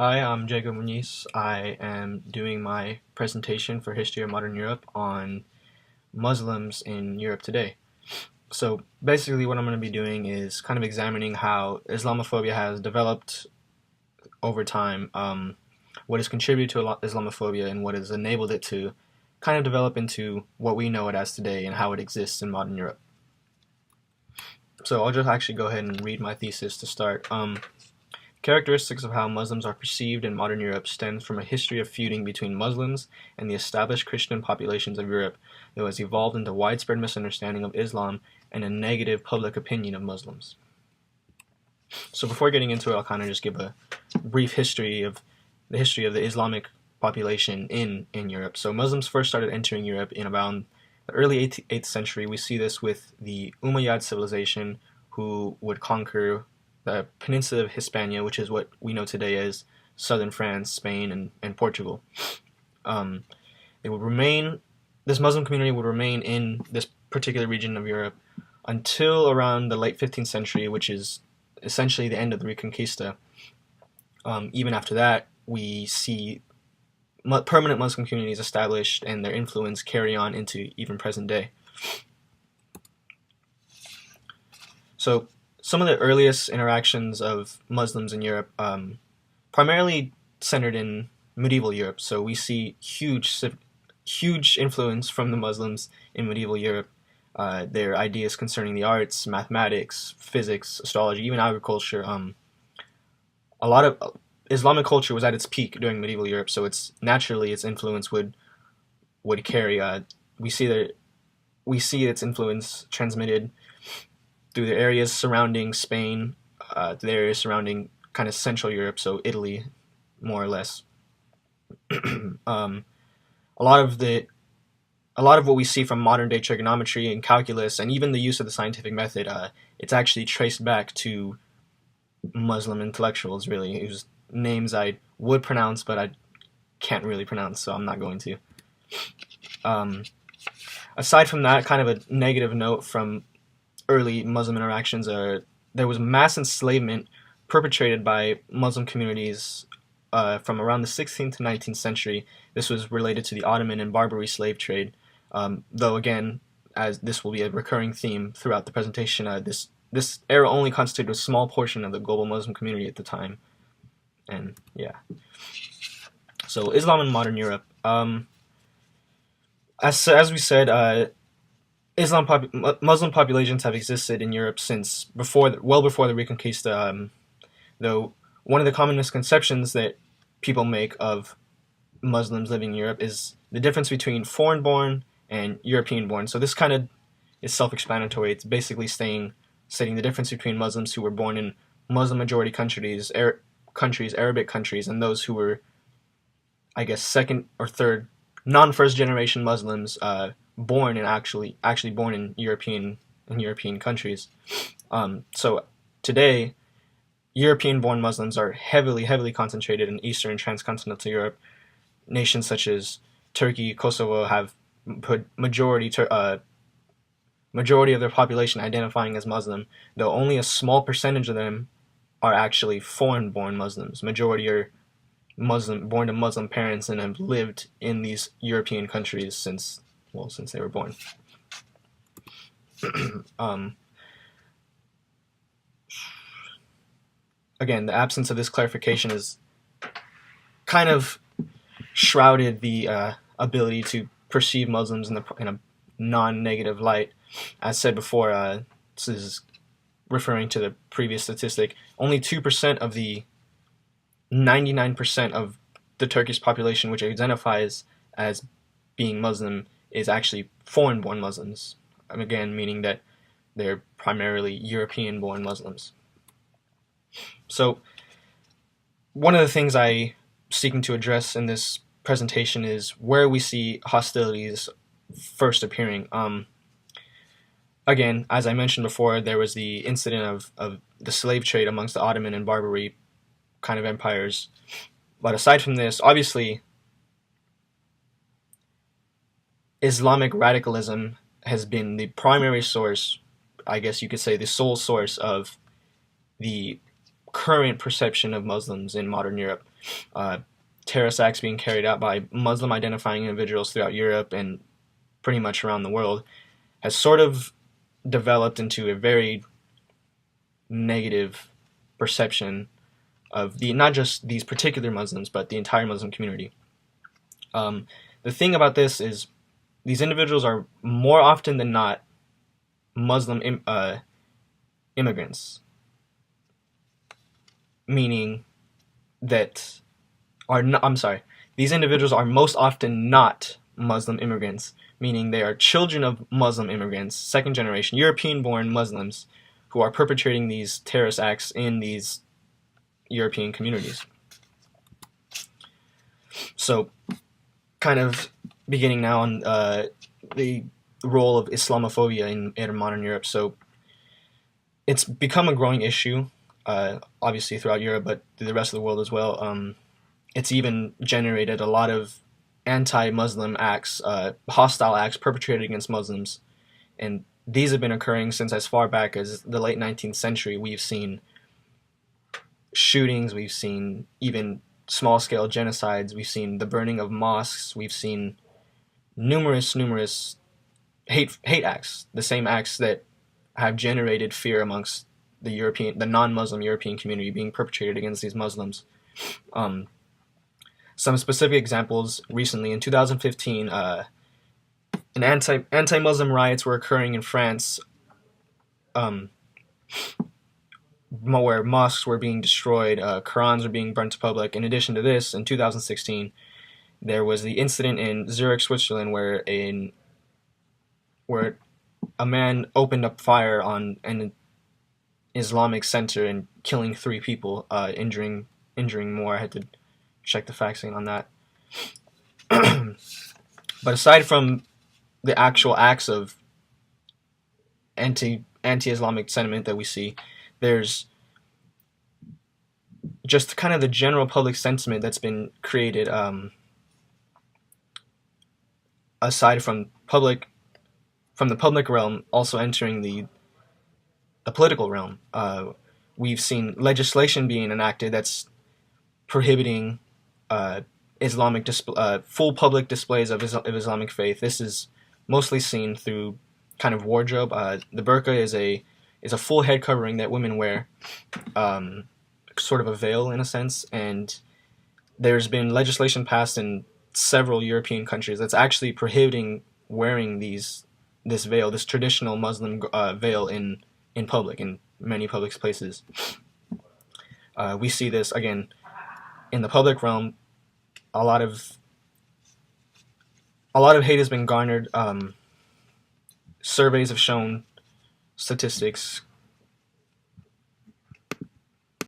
Hi, I'm Jacob Muniz. I am doing my presentation for History of Modern Europe on Muslims in Europe today. So basically what I'm going to be doing is kind of examining how Islamophobia has developed over time, what has contributed to Islamophobia and what has enabled it to kind of develop into what we know it as today and how it exists in modern Europe. So I'll just actually go ahead and read my thesis to start. Characteristics of how Muslims are perceived in modern Europe stems from a history of feuding between Muslims and the established Christian populations of Europe that has evolved into widespread misunderstanding of Islam and a negative public opinion of Muslims. So before getting into it, I'll kind of just give a brief history of the Islamic population in Europe. So Muslims first started entering Europe in about the early 8th century. We see this with the Umayyad civilization, who would conquer the peninsula of Hispania, which is what we know today as southern France, Spain, and Portugal. Um, they would remain. This Muslim community would remain in this particular region of Europe until around the late 15th century, which is essentially the end of the Reconquista. Even after that, we see permanent Muslim communities established and their influence carry on into even present day. So some of the earliest interactions of Muslims in Europe primarily centered in medieval Europe. So we see huge influence from the Muslims in medieval Europe. Their ideas concerning the arts, mathematics, physics, astrology, even agriculture. A lot of Islamic culture was at its peak during medieval Europe, so its influence would carry. We see its influence transmitted through the areas surrounding Spain, the areas surrounding kind of Central Europe, so Italy, more or less. A lot of what we see from modern day trigonometry and calculus, and even the use of the scientific method, it's actually traced back to Muslim intellectuals. Really, it was names I would pronounce, but I can't really pronounce, so I'm not going to. Aside from that, kind of a negative note from early Muslim interactions, there was mass enslavement perpetrated by Muslim communities from around the 16th to 19th century. This was related to the Ottoman and Barbary slave trade. Though again, as this will be a recurring theme throughout the presentation, this era only constituted a small portion of the global Muslim community at the time. And yeah. So Islam in modern Europe. As we said, Muslim populations have existed in Europe since well before the Reconquista. Though one of the common misconceptions that people make of Muslims living in Europe is the difference between foreign-born and European-born. So this kind of is self-explanatory. It's basically stating the difference between Muslims who were born in Muslim-majority countries, Arabic countries, and those who were, I guess, second or third, non-first generation Muslims, born and actually born in European countries. So today, European-born Muslims are heavily concentrated in Eastern and transcontinental Europe. Nations such as Turkey, Kosovo have put majority of their population identifying as Muslim, though only a small percentage of them are actually foreign-born Muslims. Majority are born to Muslim parents and have lived in these European countries since they were born. Again, the absence of this clarification is kind of shrouded the ability to perceive Muslims in a non-negative light. As said before, this is referring to the previous statistic. Only 2% of the 99% of the Turkish population, which identifies as being Muslim, is actually foreign-born Muslims. Again, meaning that they're primarily European-born Muslims. So, one of the things I'm seeking to address in this presentation is where we see hostilities first appearing. Again, as I mentioned before, there was the incident of the slave trade amongst the Ottoman and Barbary kind of empires. But aside from this, obviously, Islamic radicalism has been the primary source, I guess you could say the sole source of the current perception of Muslims in modern Europe. Uh, Terrorist acts being carried out by Muslim identifying individuals throughout Europe and pretty much around the world has sort of developed into a very negative perception of not just these particular Muslims, but the entire Muslim community. The thing about this is these individuals are more often than not Muslim immigrants, meaning that these individuals are most often not Muslim immigrants, meaning they are children of Muslim immigrants, second generation European-born Muslims who are perpetrating these terrorist acts in these European communities. So, kind of beginning now on the role of Islamophobia in modern Europe. So, it's become a growing issue, obviously throughout Europe, but through the rest of the world as well. It's even generated a lot of anti-Muslim acts, hostile acts perpetrated against Muslims, and these have been occurring since as far back as the late 19th century. We've seen shootings, we've seen even small-scale genocides, we've seen the burning of mosques, we've seen numerous hate acts, the same acts that have generated fear amongst the non-Muslim European community being perpetrated against these Muslims. Some specific examples: recently in 2015, an anti-Muslim riots were occurring in France, where mosques were being destroyed, Qurans were being burnt to public. In addition to this, in 2016, there was the incident in Zurich, Switzerland, where a man opened up fire on an Islamic center and killing 3 people, injuring more. I had to check the facts on that. But aside from the actual acts of anti-Islamic sentiment that we see, there's just kind of the general public sentiment that's been created, aside from the public realm, also entering the political realm. We've seen legislation being enacted that's prohibiting full public displays of Islamic faith. This is mostly seen through kind of wardrobe. The burqa is a full head covering that women wear, sort of a veil in a sense, and there's been legislation passed in several European countries that's actually prohibiting wearing this veil, this traditional Muslim veil in public, in many public places. We see this again in the public realm. A lot of hate has been garnered. Surveys have shown statistics